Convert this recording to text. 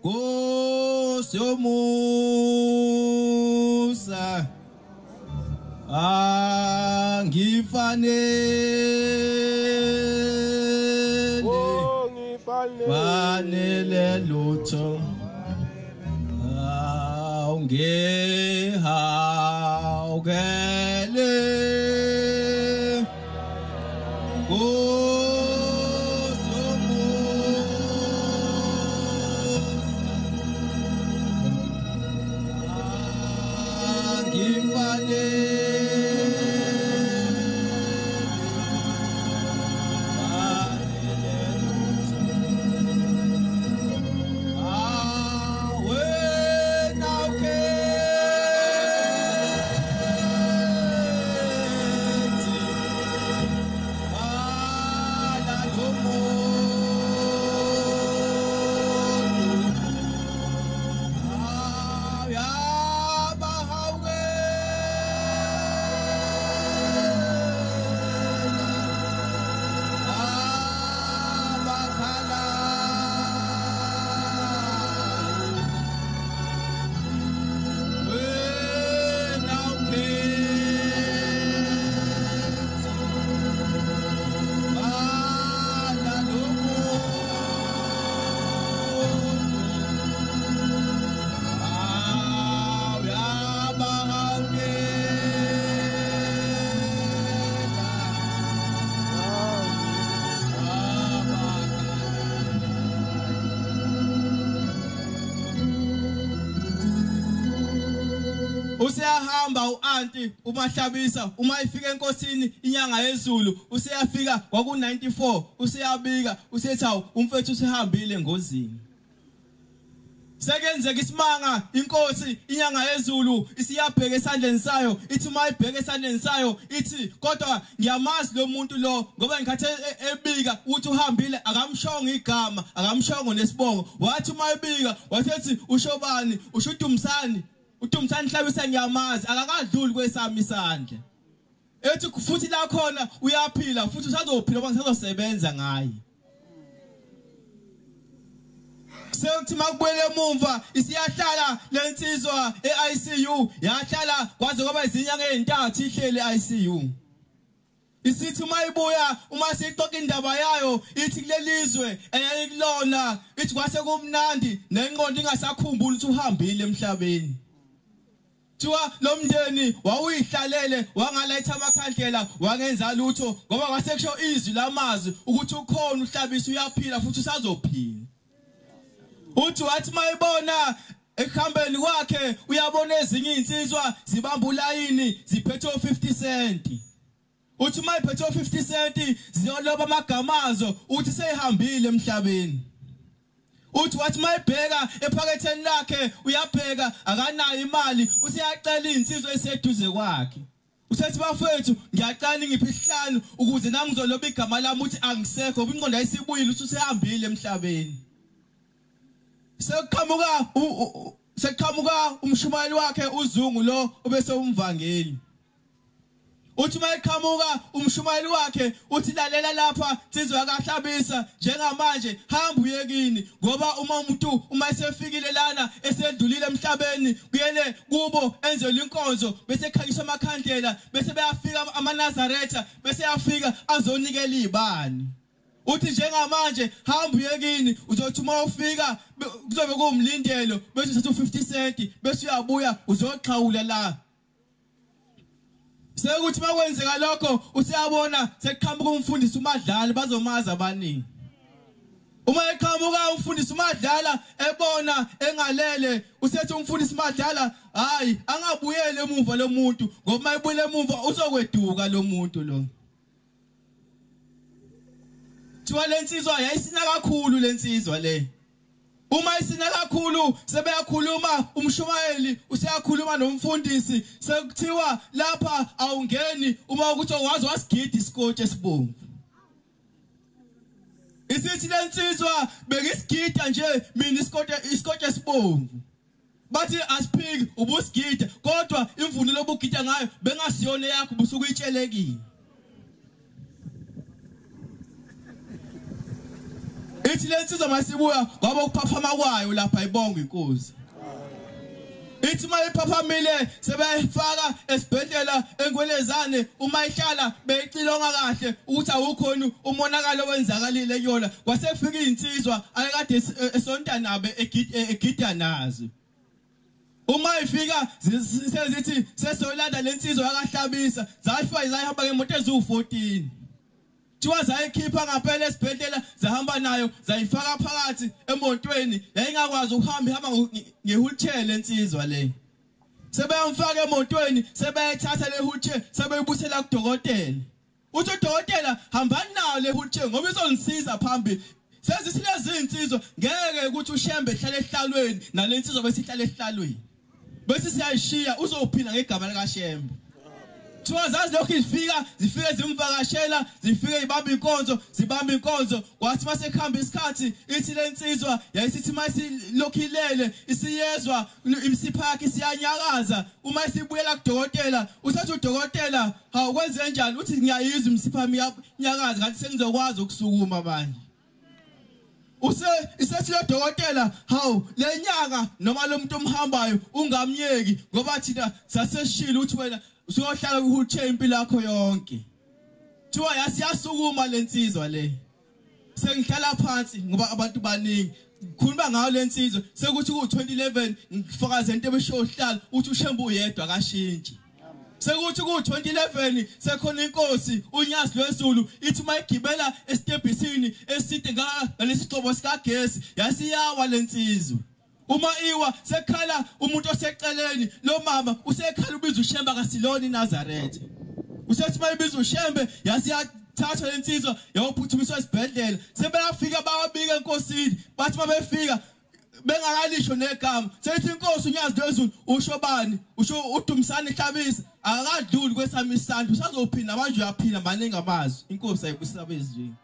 Nkosi yomusa fanele lutho ungehawukele Usiyahamba uanti umahlabisa uma ifika enkosini inyanga yezulu usiyafika kwaku 94 usiyabika usethi hawu umfethu usehambile ngozini sekenzeka isimanga inkosi inyanga yezulu isiyabheka esandleni sayo ithi mayibheka esandleni sayo ithi kodwa ngiyamazi lo muntu lo ngoba ngikhathe ebika uthi uhambile akamshongo igama akamshongo nesibongo wathi mayibika wathi ushobani ushuDumsani uDumsani Hlabisa ngiyamazi akakadluli kwesami isandla ethi futhi la khona uyaphila futhi usazophila ngoba ngisazosebenza ngaye sekuthi makubuyele emuva isiyahlala lensizwa eICU yahlala kwaze kwaba izinyanga ezintathu ihlele eICU isithi mayibuya uma sixoxa indaba yayo ithi kulelizwe eyayikulona ithi kwase kumnandi nenqondo ingasakhumbuli ukuthi uhambile emhlabeni Thiwa lo mndeni wawuyihlalele wangalayitha amakhandlela wangenza lutho ngoba kwasekusho izwi lamazwi ukuthi ukhona uhlabisa uyaphila futhi usazophila uthi wathi mayibona ekuhambeni kwakhe uyabona ezinye insizwa zibamba ulayini ziphethe 50 cent uthi mayiphethe 50 cent ziyoloba amagamazo uthi seyihambile emhlabeni uthi wathi mayibheka ephaketheni lakhe uyabheka akanayo imali usiyacela insizwe eseduze kwakhe usethi bafethu ngiyacela ngiphi isihlanu ukuze nami ngizoloba igama lami uthi angisekho ubinqondo ayisibuyile uthi usehambile emhlabeni sekuqhamuka umshumayeli wakhe uZungu lo obese umvangeli uthi mayiqhamuka umshumayeli wakhe uthi lalela lapha insizwa kaHlabisa njengamanje hamba uyekini ngoba umuntu uma esefikile lana esedlulile emhlabeni kuyele kubo enzelwe inkonzo bese ekhanyiswa amakhandlela bese beyafika amaNazaretha bese yafika azonikela izibani uthi njengamanje hamba uyekini uzothi uma ufika kuzobe kumlindelo bese uthatha 50 cent bese uyabuya uzoxhawula la sekuthi makwenzeka lokho usiyabona sekuqhamuka umfundisi uMadlala bazomaza abaningi uma eqhamuka umfundisi uMadlala ebona engalele usethi umfundisi uMadlala hayi angabuyele emuva lo muntu ngoba mayibuyele emuva uzokweduka lo muntu lo Thiwa lensizwa yayisina kakhulu lensizwa le uma isina kakhulu sebeyakhuluma umshumayeli useyakhuluma nomfundisi sekuthiwa lapha awungeni uma ukuthi wazi wasigidi isikoti esibomvu isithi lensizwa bekisigida nje mina isikoti esibomvu bathi asiphiki ubusigida kodwa imvunulo obugida ngayo bengasiyona yakho busuku itshelekile ithi lensizwa masibuya ngoba ukuphaphama kwayo lapha ibonga inkosi ithi mayiphaphamile sebeyifaka esibhedlela engwelezane uma ihlala beyicilonga kahle ukuthi awukhona umonakalo owenzakalile kuyona kwasefika insizwa ayekade esonta nabe egida nazo uma ifika sezithi sesolanda lensizwa yakahlabisa zayifika zayihamba ngemoto ezu14 thiwa zayikhipha ngaphela esibhedlela zahamba nayo zayifaka phakathi emotweni yayingakwazi ukuhamba ngehulchair lensizwa le sebeyamfaka emotweni sebeyithatha le wheelchair sebeyibusela kudokotela uthi udokotela hambani nayo le wheelchair ngoba izonisiza phambili sezithi lezi insizwa ngeke ukuthi ushembe ehlale ehlalweni nalensizwa bese ihlale ehlalweni bese siyayishiya uzophila ngegama lika Shembe thiwa zazi lokho zifike zimvakashela zifike zibamba inkonzo kwathi mase khamba isikhathi ithi lensizwa yayisithi mase lokhilele isiyezwa imsiphakhe siyanyakaza uma isibuyela kudokotela usathi udokotela hawu kwenze njani uthi ngiyayizwa imsiphami yanyakaza kanti sengizokwazi ukusukuma manje isethi lo dokotela hawu lenyanga noma lo muntu omhambayo ungamnyeki ngoba thina saseshila uthi wena usuyohlala kuwheelchair impilo yakho yonke thiwa yasiyasukuma lensizwa le sengihlala phansi ngoba abantu baningi khuluma ngayo lensizwa sekuthi ku2011 ngifakaze into ebeshohlala uthi uShembe uyedwa kashintshi sekuthi ku2011 sekhona inkosi uNyasi lwezulu ithi mayigibela esitebhisini eside ngalesixhobo sikagesi yasiyawa lensizwa uma iwa sekhala umuntu oseceleni lo mama usekhala ubiza uShembe kaSiloni Nazareth usethi mayibiza uShembe yasiyathatha lensizwa yayophuthumiswa esibhedlela sebeyafika bawabika enkosini bathi mabefika bengakalisho negama sethi inkosi uNyazi lwezulu usho bani usho uDumisani Hlabisa akadluli kwesami isandla usazophinda manje uyaphila maningi amazwi inkosi ayibusisa bezweni